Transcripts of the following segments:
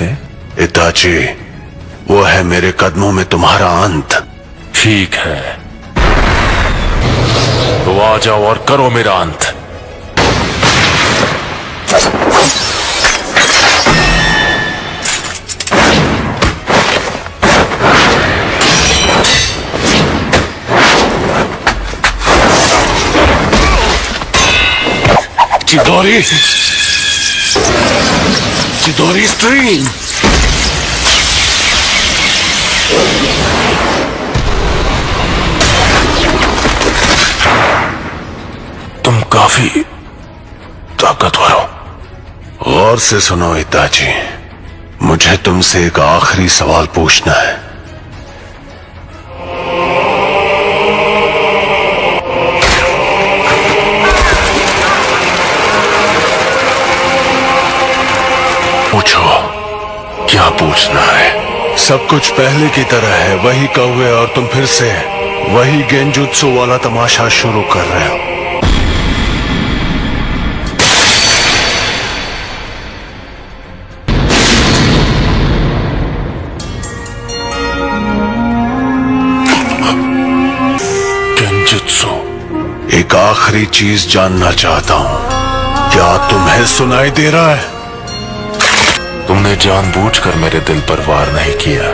से? इताची, वो है मेरे कदमों में तुम्हारा अंत। ठीक है, तो आ जाओ और करो मेरा अंत। चिदोरी, चिदोरी स्ट्रीम। तुम काफी ताकतवर हो। गौर से सुनो इताची, मुझे तुमसे एक आखिरी सवाल पूछना है। पूछो, क्या पूछना है? सब कुछ पहले की तरह है, वही कौवे और तुम फिर से वही गेंजुत्सु वाला तमाशा शुरू कर रहे हो। गेंजुत्सु। एक आखिरी चीज जानना चाहता हूं, क्या तुम्हें सुनाई दे रहा है? तुमने जानबूझकर मेरे दिल पर वार नहीं किया।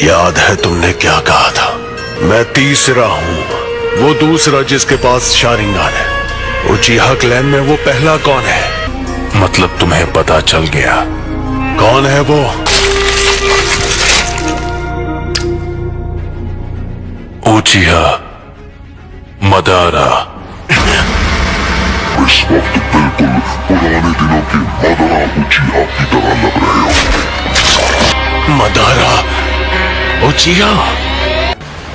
याद है तुमने क्या कहा था? मैं तीसरा हूं, वो दूसरा जिसके पास शारिंगान है। उचिहा क्लैन में वो पहला कौन है? मतलब तुम्हें पता चल गया? कौन है वो? उचिहा मदारा। इस वक्त बिल्कुल पुराने दिनों की मदारा उचिहा की तरह लग रहे हो। मदारा उचिहा?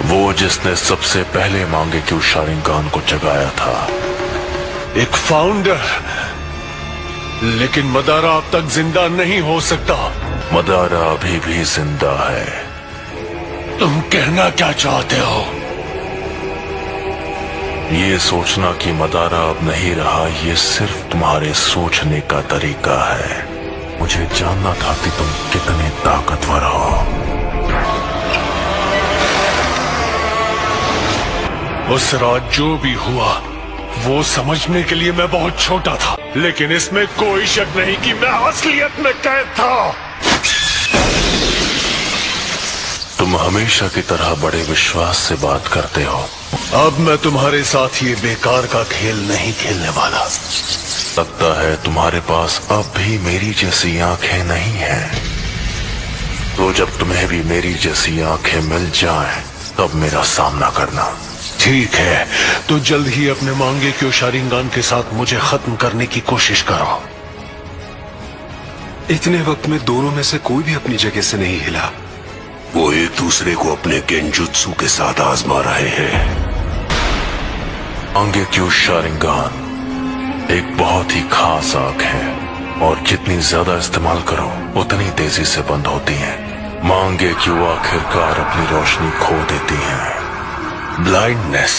वो जिसने सबसे पहले मांगे क्यों शारिंगान को जगाया था। एक फाउंडर, लेकिन मदारा अब तक जिंदा नहीं हो सकता। मदारा अभी भी जिंदा है। तुम कहना क्या चाहते हो? ये सोचना कि मदारा अब नहीं रहा, ये सिर्फ तुम्हारे सोचने का तरीका है। मुझे जानना था कि तुम कितने ताकतवर हो। उस रात जो भी हुआ, वो समझने के लिए मैं बहुत छोटा था, लेकिन इसमें कोई शक नहीं कि मैं असलियत में कैद था। तुम हमेशा की तरह बड़े विश्वास से बात करते हो। अब मैं तुम्हारे साथ ये बेकार का खेल नहीं खेलने वाला। लगता है तुम्हारे पास अब भी मेरी जैसी आंखें नहीं हैं। तो जब तुम्हें भी मेरी जैसी आंखें मिल जाएं, तब मेरा सामना करना। ठीक है, तो जल्द ही अपने मांगे क्यों शारिंगान के साथ मुझे खत्म करने की कोशिश करो। इतने वक्त में दोनों में से कोई भी अपनी जगह से नहीं हिला। वो एक दूसरे को अपने गेंजुत्सु के साथ आजमा रहे हैं। मांगे क्यों शारिंगान एक बहुत ही खास आंख है, और जितनी ज्यादा इस्तेमाल करो उतनी तेजी से बंद होती है। मांगे क्यों आखिरकार अपनी रोशनी खो देती हैं। ब्लाइंडनेस।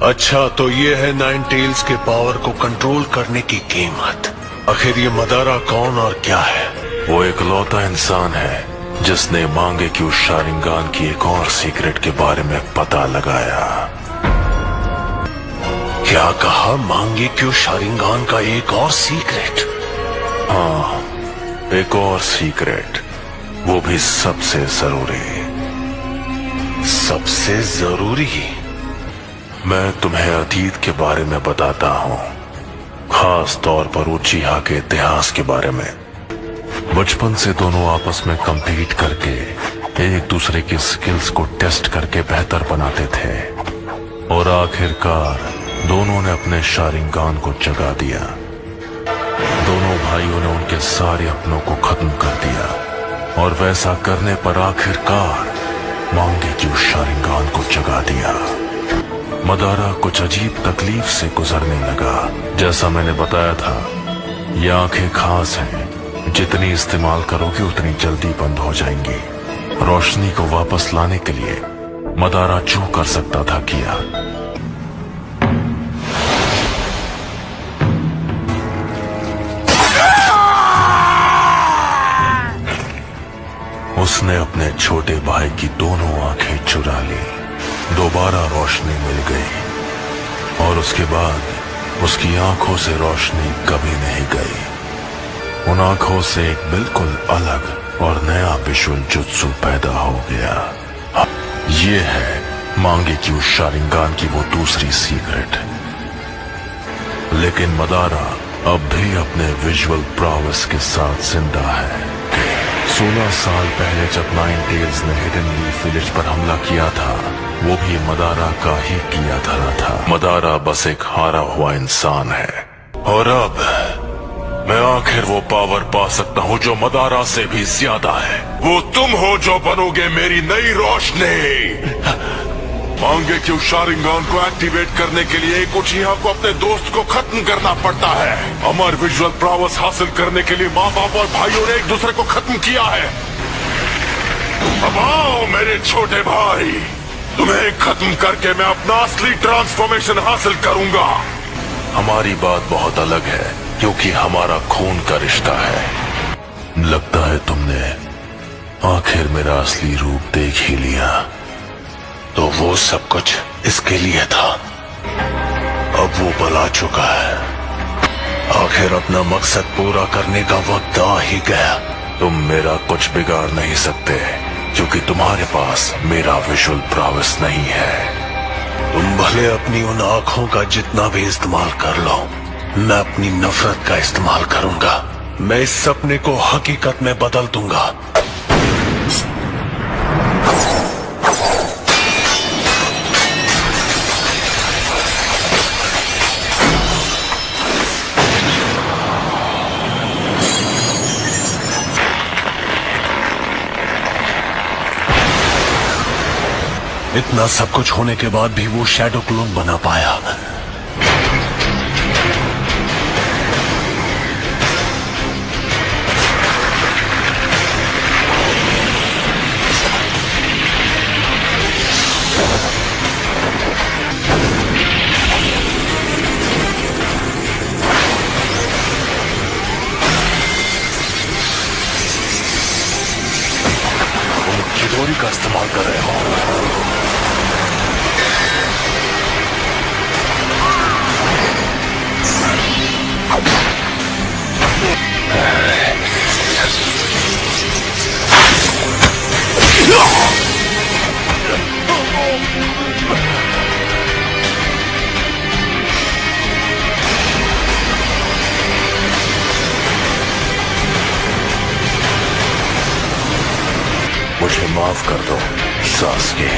अच्छा, तो ये है नाइन टेल्स के पावर को कंट्रोल करने की कीमत। आखिर ये मदारा कौन और क्या है? वो एक लौता इंसान है जिसने मांगे क्यों शारिंगान की एक और सीक्रेट के बारे में पता लगाया। क्या कहा? मांगे क्यों शारिंगान का एक और सीक्रेट? हाँ, एक और सीक्रेट, वो भी सबसे जरूरी। सबसे जरूरी? मैं तुम्हें अतीत के बारे में बताता हूँ, खास तौर पर उचिहा के इतिहास के बारे में। बचपन से दोनों आपस में compete करके एक दूसरे की स्किल्स को टेस्ट करके बेहतर बनाते थे, और आखिरकार दोनों ने अपने शारिंगान को जगा दिया। दोनों भाइयों ने उनके सारे अपनों को खत्म कर दिया, और वैसा करने पर आखिरकार मांगे क्यों शारिंगान को जगा दिया। मदारा कुछ अजीब तकलीफ से गुजरने लगा। जैसा मैंने बताया था, ये आंखें खास हैं, जितनी इस्तेमाल करोगे उतनी जल्दी बंद हो जाएंगी। रोशनी को वापस लाने के लिए मदारा जो कर सकता था किया। उसने अपने छोटे भाई की दोनों आंखें चुरा ली। दोबारा रोशनी मिल गई और उसके बाद उसकी आंखों से रोशनी कभी नहीं गई। उन आंखों से एक बिल्कुल अलग और नया विजुअल जुत्सु पैदा हो गया। ये है मांगेक्यू शारिंगान की वो दूसरी सीक्रेट। लेकिन मदारा अब भी अपने विजुअल प्रॉवेस के साथ जिंदा है। 16 साल पहले जब नाइन टेल्स ने हिडन लीफ विलेज पर हमला किया था, वो भी मदारा का ही किया धरा था। मदारा बस एक हारा हुआ इंसान है और अब मैं आखिर वो पावर पा सकता हूँ जो मदारा से भी ज्यादा है। वो तुम हो जो बनोगे मेरी नई रोशनी। मांगेक्यू शारिंगान को एक्टिवेट करने के लिए एक उचिहा को अपने दोस्त को खत्म करना पड़ता है। अमर विजुअल प्रॉवेस हासिल करने के लिए माँ बाप और भाइयों ने एक दूसरे को खत्म किया है। अब आओ मेरे छोटे भाई, तुम्हें खत्म करके मैं अपना असली ट्रांसफॉर्मेशन हासिल करूंगा। हमारी बात बहुत अलग है क्योंकि हमारा खून का रिश्ता है। लगता है तुमने आखिर मेरा असली रूप देख ही लिया। तो वो सब कुछ इसके लिए था। अब वो बला चुका है। आखिर अपना मकसद पूरा करने का वक्त आ ही गया। तुम मेरा कुछ बिगाड़ नहीं सकते क्योंकि तुम्हारे पास मेरा विजुअल प्रॉवेस नहीं है। तुम भले अपनी उन आंखों का जितना भी इस्तेमाल कर लो, मैं अपनी नफरत का इस्तेमाल करूंगा। मैं इस सपने को हकीकत में बदल दूंगा। इतना सब कुछ होने के बाद भी वो शैडो क्लोन बना पाया। तुम चिदोरी का इस्तेमाल कर रहे हो। मुझे माफ कर दो सास्के।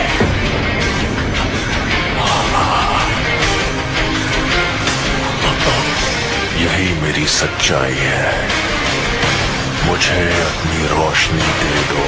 यही मेरी सच्चाई है। मुझे अपनी रोशनी दे दो।